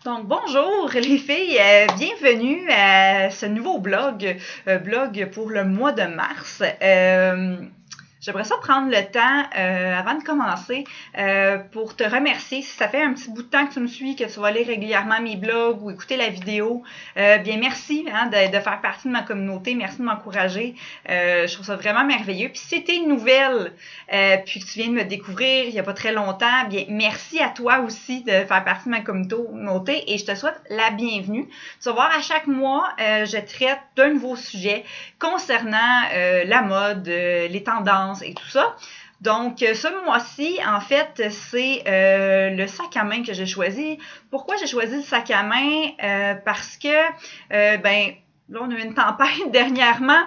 Donc, bonjour les filles, bienvenue à ce nouveau blog pour le mois de mars. J'aimerais ça prendre le temps, avant de commencer, pour te remercier. Si ça fait un petit bout de temps que tu me suis, que tu vas lire régulièrement mes blogs ou écouter la vidéo, bien merci de faire partie de ma communauté, merci de m'encourager. Je trouve ça vraiment merveilleux. Puis si t'es nouvelle, puis que tu viens de me découvrir il n'y a pas très longtemps, bien merci à toi aussi de faire partie de ma communauté et je te souhaite la bienvenue. Tu vas voir, à chaque mois, je traite d'un nouveau sujet concernant la mode, les tendances et tout ça. Donc, ce mois-ci, en fait, c'est le sac à main que j'ai choisi. Pourquoi j'ai choisi le sac à main? Parce que, là, on a eu une tempête dernièrement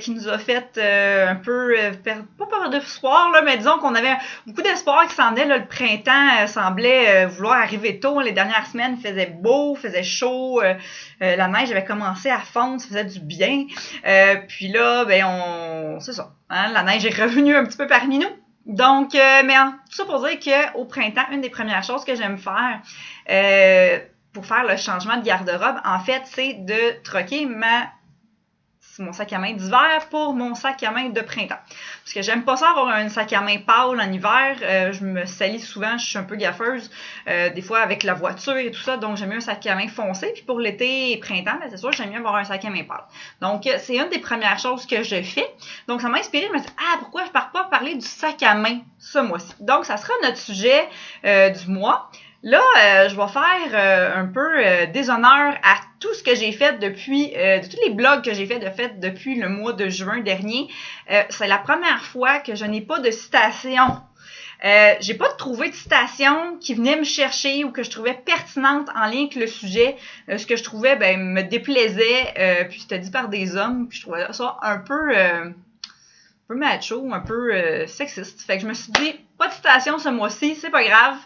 qui nous a fait un peu, pas peur d'espoir, là, mais disons qu'on avait beaucoup d'espoir qui s'en venait. Là, le printemps semblait vouloir arriver tôt. Les dernières semaines, il faisait beau, il faisait chaud. La neige avait commencé à fondre, ça faisait du bien. Puis là, c'est ça. Hein, la neige est revenue un petit peu parmi nous. Donc, tout ça pour dire qu'au printemps, une des premières choses que j'aime faire, pour faire le changement de garde-robe, en fait, c'est de troquer mon sac à main d'hiver pour mon sac à main de printemps. Parce que j'aime pas ça avoir un sac à main pâle en hiver. Je me salis souvent, je suis un peu gaffeuse, des fois avec la voiture et tout ça, donc j'aime mieux un sac à main foncé. Puis pour l'été et printemps, c'est sûr, j'aime mieux avoir un sac à main pâle. Donc, c'est une des premières choses que je fais. Donc, ça m'a inspiré, je me suis dit, pourquoi je pars pas parler du sac à main ce mois-ci? Donc, ça sera notre sujet du mois. Là, je vais faire un peu déshonneur à tout ce que j'ai fait depuis, de tous les blogs que j'ai fait depuis le mois de juin dernier. C'est la première fois que je n'ai pas de citation. J'ai pas trouvé de citation qui venait me chercher ou que je trouvais pertinente en lien avec le sujet. Ce que je trouvais, me déplaisait, puis c'était dit par des hommes, puis je trouvais ça un peu macho, un peu sexiste. Fait que je me suis dit, pas de citation ce mois-ci, c'est pas grave.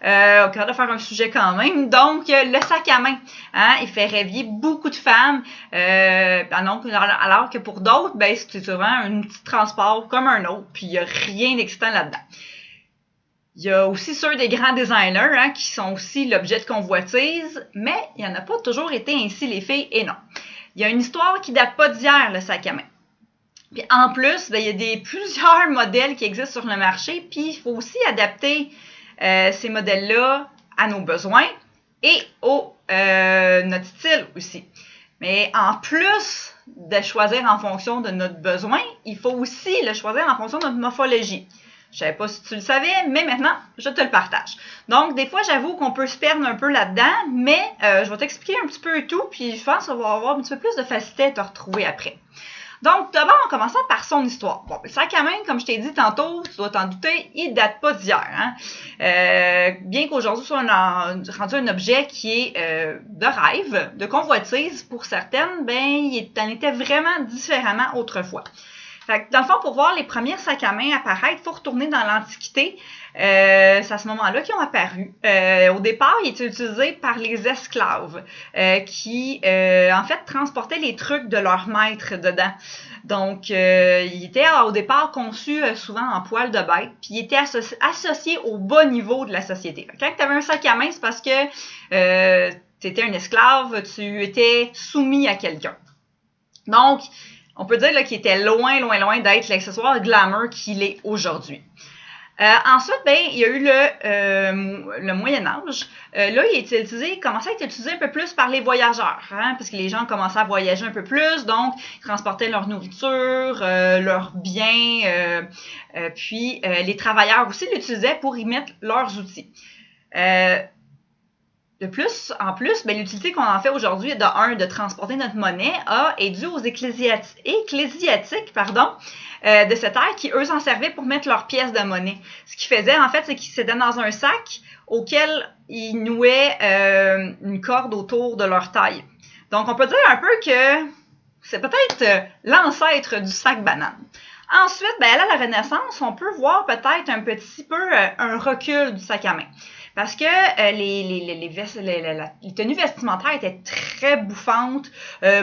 Au cas de faire un sujet quand même. Donc, le sac à main, hein, il fait rêver beaucoup de femmes. Alors que pour d'autres, c'est souvent un outil de transport comme un autre, puis il n'y a rien d'excitant là-dedans. Il y a aussi ceux des grands designers, hein, qui sont aussi l'objet de convoitise, mais il n'y en a pas toujours été ainsi, les filles, et non. Il y a une histoire qui date pas d'hier, le sac à main. Puis en plus, il y a plusieurs modèles qui existent sur le marché, puis il faut aussi adapter ces modèles-là à nos besoins et notre style aussi. Mais en plus de choisir en fonction de notre besoin, il faut aussi le choisir en fonction de notre morphologie. Je ne savais pas si tu le savais, mais maintenant, je te le partage. Donc, des fois, j'avoue qu'on peut se perdre un peu là-dedans, mais je vais t'expliquer un petit peu tout, puis je pense qu'on va avoir un petit peu plus de facilité à te retrouver après. Donc, d'abord, en commençant par son histoire. Bon, le sac à main, comme je t'ai dit tantôt, tu dois t'en douter, il date pas d'hier. Hein? Bien qu'aujourd'hui, soit rendu un objet qui est de rêve, de convoitise pour certaines, il en était vraiment différemment autrefois. Fait que, dans le fond, pour voir les premiers sacs à main apparaître, il faut retourner dans l'Antiquité. C'est à ce moment-là qu'ils ont apparu. Au départ, ils étaient utilisés par les esclaves qui, en fait, transportaient les trucs de leur maître dedans. Donc, ils étaient au départ conçus souvent en poil de bête, puis ils étaient associés au bas niveau de la société. Quand tu avais un sac à main, c'est parce que tu étais un esclave, tu étais soumis à quelqu'un. Donc, on peut dire là, qu'il était loin d'être l'accessoire glamour qu'il est aujourd'hui. Ensuite, il y a eu le Moyen-Âge. Là, il commençait à être utilisé un peu plus par les voyageurs, hein, parce que les gens commençaient à voyager un peu plus, donc ils transportaient leur nourriture, leurs biens, puis les travailleurs aussi l'utilisaient pour y mettre leurs outils. En plus, l'utilité qu'on en fait aujourd'hui, de transporter notre monnaie, est due aux ecclésiatiques, de cette ère qui, eux, s'en servaient pour mettre leurs pièces de monnaie. Ce qu'ils faisaient, en fait, c'est qu'ils s'étaient dans un sac auquel ils nouaient une corde autour de leur taille. Donc, on peut dire un peu que c'est peut-être l'ancêtre du sac banane. Ensuite, à la Renaissance, on peut voir peut-être un petit peu un recul du sac à main. Parce que les tenues vestimentaires étaient très bouffantes,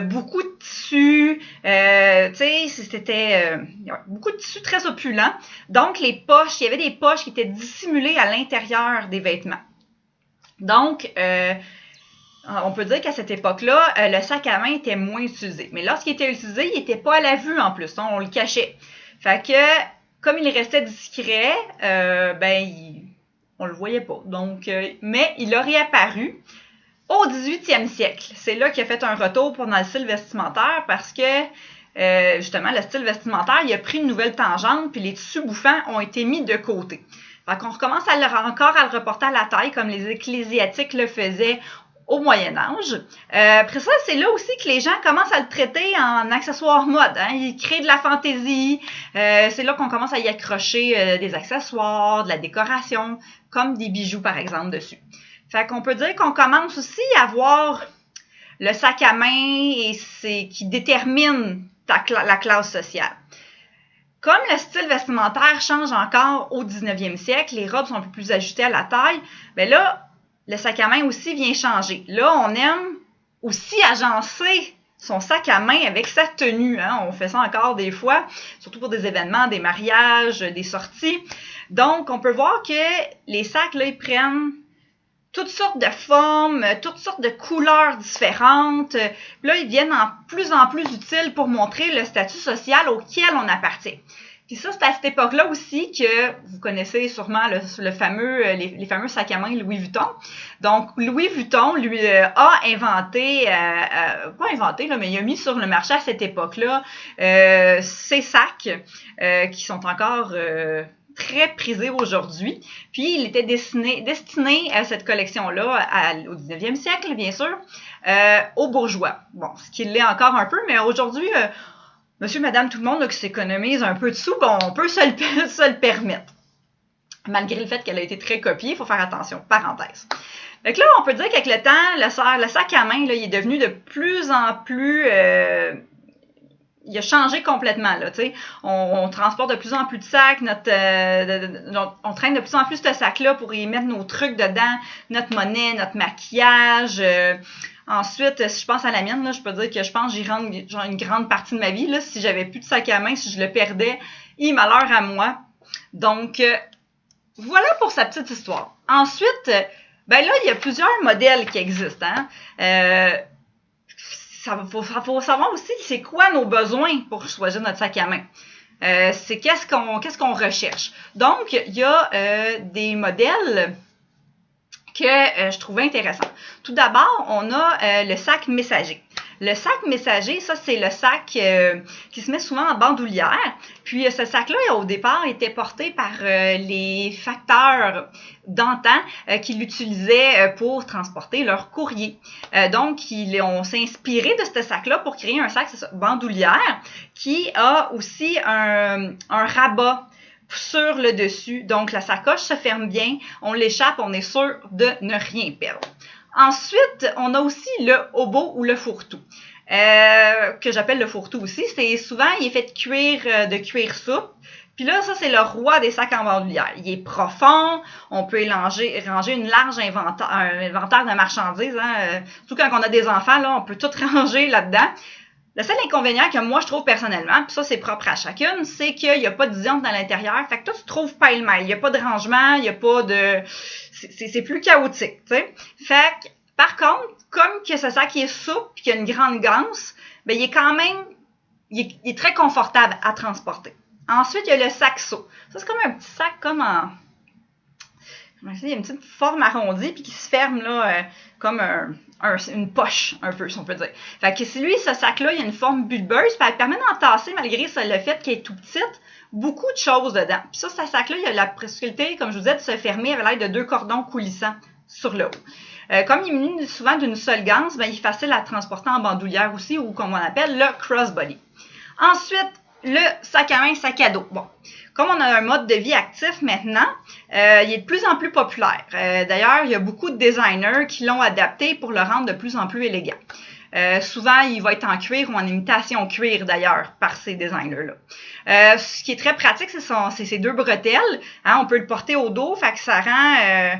beaucoup de tissus, c'était beaucoup de tissus très opulents. Donc, il y avait des poches qui étaient dissimulées à l'intérieur des vêtements. Donc, on peut dire qu'à cette époque-là, le sac à main était moins utilisé. Mais lorsqu'il était utilisé, il n'était pas à la vue en plus. On le cachait. Fait que, comme il restait discret, on le voyait pas. Donc, mais il a réapparu au 18e siècle. C'est là qu'il a fait un retour dans le style vestimentaire parce que, justement, le style vestimentaire, il a pris une nouvelle tangente, puis les tissus bouffants ont été mis de côté. Fait qu'on recommence encore à le reporter à la taille, comme les ecclésiastiques le faisaient au Moyen-Âge. Après ça, c'est là aussi que les gens commencent à le traiter en accessoire mode. Hein? Ils créent de la fantaisie. C'est là qu'on commence à y accrocher des accessoires, de la décoration, comme des bijoux, par exemple, dessus. Fait qu'on peut dire qu'on commence aussi à voir le sac à main qui détermine la classe sociale. Comme le style vestimentaire change encore au 19e siècle, les robes sont un peu plus ajustées à la taille, bien là, le sac à main aussi vient changer. Là, on aime aussi agencer son sac à main avec sa tenue. Hein? On fait ça encore des fois, surtout pour des événements, des mariages, des sorties. Donc, on peut voir que les sacs, là, ils prennent toutes sortes de formes, toutes sortes de couleurs différentes. Là, ils viennent en plus utiles pour montrer le statut social auquel on appartient. Puis ça, c'est à cette époque-là aussi que vous connaissez sûrement les fameux sacs à main Louis Vuitton. Donc, Louis Vuitton, lui, a inventé, pas inventé, là, mais il a mis sur le marché à cette époque-là ces sacs qui sont encore très prisé aujourd'hui. Puis, il était destiné à cette collection-là au 19e siècle, bien sûr, aux bourgeois. Bon, ce qui l'est encore un peu, mais aujourd'hui, monsieur, madame, tout le monde là, qui s'économise un peu de sous, bon, on peut se le permettre. Malgré le fait qu'elle a été très copiée, il faut faire attention. Parenthèse. Donc là, on peut dire qu'avec le temps, le sac à main, là, il est devenu de plus en plus... il a changé complètement. Là, on transporte de plus en plus de sacs, on traîne de plus en plus ce sac-là pour y mettre nos trucs dedans, notre monnaie, notre maquillage. Ensuite, si je pense à la mienne, là, je peux dire que je pense que j'y rentre genre une grande partie de ma vie. Là, si j'avais plus de sac à main, si je le perdais, malheur à moi. Donc, voilà pour sa petite histoire. Ensuite, là, il y a plusieurs modèles qui existent. Hein? Faut savoir aussi c'est quoi nos besoins pour choisir notre sac à main. C'est qu'est-ce qu'on recherche. Donc, il y a des modèles que je trouvais intéressants. Tout d'abord, on a le sac messager. Le sac messager, ça, c'est le sac qui se met souvent en bandoulière. Puis, ce sac-là, au départ, était porté par les facteurs d'antan qui l'utilisaient pour transporter leur courrier. Donc, on s'est inspiré de ce sac-là pour créer un sac bandoulière qui a aussi un rabat sur le dessus. Donc, la sacoche se ferme bien, on l'échappe, on est sûr de ne rien perdre. Ensuite, on a aussi le hobo ou le fourre-tout, que j'appelle le fourre-tout aussi. Souvent, il est fait de cuir souple. Puis là, ça, c'est le roi des sacs en bandoulière. Il est profond, on peut ranger un inventaire de marchandises. Hein. Surtout quand on a des enfants, là, on peut tout ranger là-dedans. Le seul inconvénient que moi, je trouve personnellement, puis ça, c'est propre à chacune, c'est qu'il n'y a pas de disjoncte dans l'intérieur. Fait que toi, tu trouves pêle-mêle. Il n'y a pas de rangement, il n'y a pas de... C'est plus chaotique, tu sais. Fait que, par contre, comme que ce sac est souple et qu'il y a une grande ganse, ben il est quand même... Il est très confortable à transporter. Ensuite, il y a le sac seau. Ça, c'est comme un petit sac comme en... Il y a une petite forme arrondie puis qui se ferme là comme une poche, un peu, si on peut dire. Fait que ce sac-là, il y a une forme bulbeuse, puis elle permet d'entasser, malgré le fait qu'il est tout petit, beaucoup de choses dedans. Puis ça, ce sac-là, il a la possibilité, comme je vous disais, de se fermer avec l'aide de 2 cordons coulissants sur le haut. Comme il est muni souvent d'une seule ganse, il est facile à transporter en bandoulière aussi, ou comme on appelle le crossbody. Ensuite, le sac à main, sac à dos. Bon, comme on a un mode de vie actif maintenant, il est de plus en plus populaire. D'ailleurs, il y a beaucoup de designers qui l'ont adapté pour le rendre de plus en plus élégant. Souvent, il va être en cuir ou en imitation cuir, d'ailleurs, par ces designers-là. Ce qui est très pratique, c'est ces 2 bretelles. Hein, on peut le porter au dos, fait que ça rend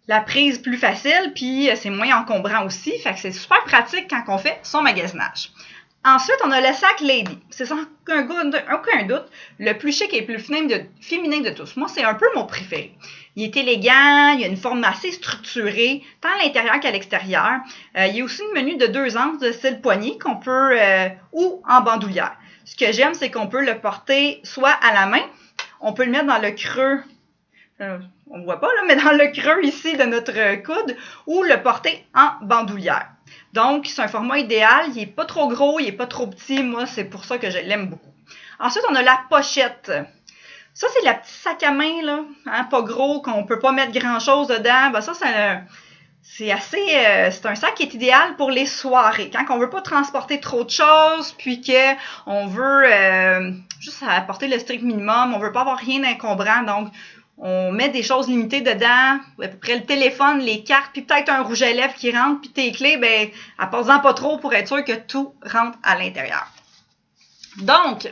la prise plus facile, puis c'est moins encombrant aussi. Fait que c'est super pratique quand on fait son magasinage. Ensuite, on a le sac Lady. C'est sans aucun doute le plus chic et le plus féminin de tous. Moi, c'est un peu mon préféré. Il est élégant, il a une forme assez structurée, tant à l'intérieur qu'à l'extérieur. Il y a aussi une menu de 2 anses de style poignée qu'on peut, ou en bandoulière. Ce que j'aime, c'est qu'on peut le porter soit à la main, on peut le mettre dans le creux, on ne voit pas là, mais dans le creux ici de notre coude, ou le porter en bandoulière. Donc, c'est un format idéal, il n'est pas trop gros, il n'est pas trop petit, moi c'est pour ça que je l'aime beaucoup. Ensuite, on a la pochette. Ça, c'est le petit sac à main, là, hein, pas gros, qu'on ne peut pas mettre grand-chose dedans. Ben, ça, c'est un sac qui est idéal pour les soirées. Quand on ne veut pas transporter trop de choses, puis qu'on veut juste apporter le strict minimum, on ne veut pas avoir rien d'encombrant, donc on met des choses limitées dedans, à peu près le téléphone, les cartes, puis peut-être un rouge à lèvres qui rentre, puis tes clés, ben, apporte-en pas trop pour être sûr que tout rentre à l'intérieur. Donc,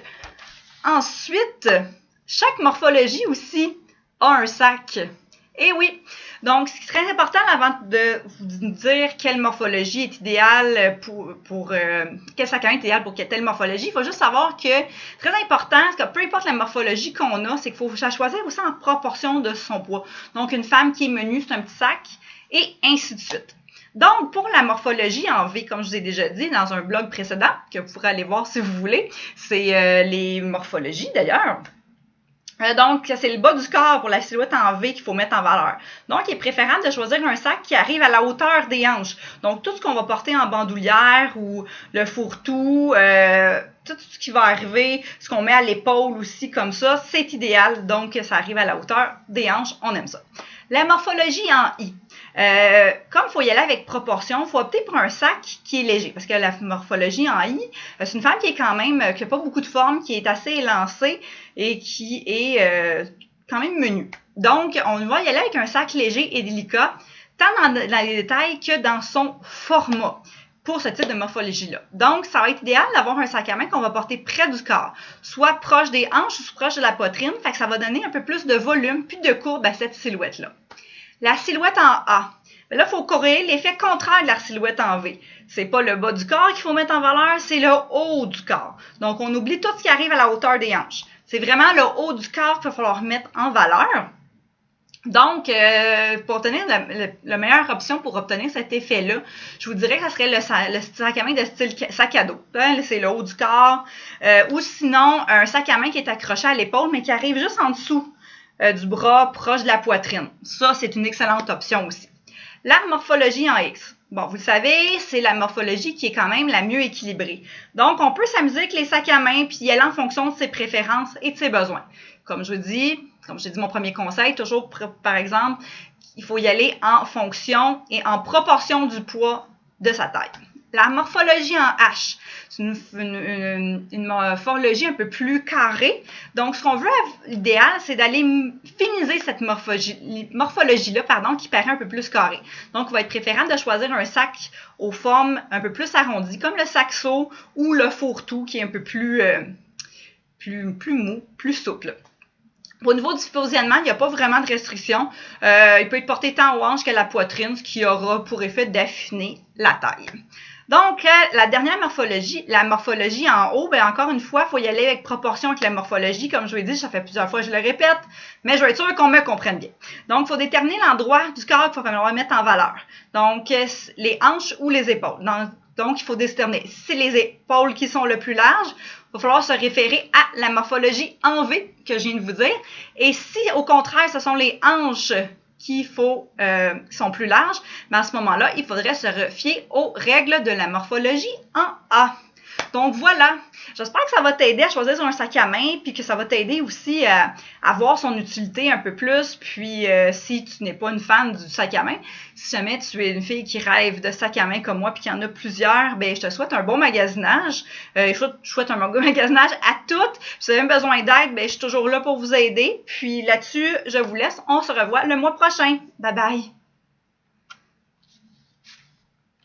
ensuite, chaque morphologie aussi a un sac. Et oui, donc ce qui serait important avant de vous dire quelle morphologie est idéale pour quel sac à main est idéal pour telle morphologie, il faut juste savoir que très important, que peu importe la morphologie qu'on a, c'est qu'il faut choisir aussi en proportion de son poids. Donc une femme qui est menue, c'est un petit sac, et ainsi de suite. Donc, pour la morphologie en V, comme je vous ai déjà dit dans un blog précédent, que vous pourrez aller voir si vous voulez, c'est les morphologies d'ailleurs. Donc, c'est le bas du corps pour la silhouette en V qu'il faut mettre en valeur. Donc, il est préférable de choisir un sac qui arrive à la hauteur des hanches. Donc, tout ce qu'on va porter en bandoulière ou le fourre-tout, tout ce qui va arriver, ce qu'on met à l'épaule aussi comme ça, c'est idéal. Donc, ça arrive à la hauteur des hanches, on aime ça. La morphologie en I. Comme il faut y aller avec proportion, il faut opter pour un sac qui est léger. Parce que la morphologie en I, c'est une femme qui est quand même, qui n'a pas beaucoup de forme, qui est assez élancée et qui est quand même menue. Donc, on va y aller avec un sac léger et délicat, tant dans les détails que dans son format pour ce type de morphologie-là. Donc, ça va être idéal d'avoir un sac à main qu'on va porter près du corps, soit proche des hanches ou proche de la poitrine, fait que ça va donner un peu plus de volume puis de courbe à cette silhouette-là. La silhouette en A. Là, il faut corriger l'effet contraire de la silhouette en V. C'est pas le bas du corps qu'il faut mettre en valeur, c'est le haut du corps. Donc, on oublie tout ce qui arrive à la hauteur des hanches. C'est vraiment le haut du corps qu'il va falloir mettre en valeur. Donc, pour obtenir la meilleure option pour obtenir cet effet-là, je vous dirais que ça serait le sac à main de style sac à dos. C'est le haut du corps. Ou sinon, un sac à main qui est accroché à l'épaule, mais qui arrive juste en dessous du bras, proche de la poitrine. Ça, c'est une excellente option aussi. La morphologie en X. Bon, vous le savez, c'est la morphologie qui est quand même la mieux équilibrée. Donc, on peut s'amuser avec les sacs à main puis y aller en fonction de ses préférences et de ses besoins. Comme j'ai dit mon premier conseil, toujours, par exemple, il faut y aller en fonction et en proportion du poids de sa taille. La morphologie en H, c'est une morphologie un peu plus carrée. Donc, ce qu'on veut, l'idéal, c'est d'aller féminiser cette morphologie-là, qui paraît un peu plus carrée. Donc, il va être préférable de choisir un sac aux formes un peu plus arrondies, comme le saxo ou le fourre-tout, qui est un peu plus mou, plus souple. Au niveau du positionnement, il n'y a pas vraiment de restriction. Il peut être porté tant aux hanches qu'à la poitrine, ce qui aura pour effet d'affiner la taille. Donc, la dernière morphologie, la morphologie en haut, bien encore une fois, il faut y aller avec proportion avec la morphologie. Comme je vous l'ai dit, ça fait plusieurs fois que je le répète, mais je vais être sûre qu'on me comprenne bien. Donc, il faut déterminer l'endroit du corps qu'il faut falloir mettre en valeur. Donc, les hanches ou les épaules. Donc, il faut déterminer si c'est les épaules qui sont le plus larges, il va falloir se référer à la morphologie en V que je viens de vous dire. Et si, au contraire, ce sont les hanches qui sont plus larges, mais à ce moment-là, il faudrait se refier aux règles de la morphologie en A. Donc voilà, j'espère que ça va t'aider à choisir un sac à main, puis que ça va t'aider aussi à voir son utilité un peu plus, puis si tu n'es pas une fan du sac à main, si jamais tu es une fille qui rêve de sac à main comme moi, puis qu'il y en a plusieurs, ben je te souhaite un bon magasinage, je souhaite un bon magasinage à toutes, si vous avez besoin d'aide, ben je suis toujours là pour vous aider, puis là-dessus, je vous laisse, on se revoit le mois prochain, bye bye!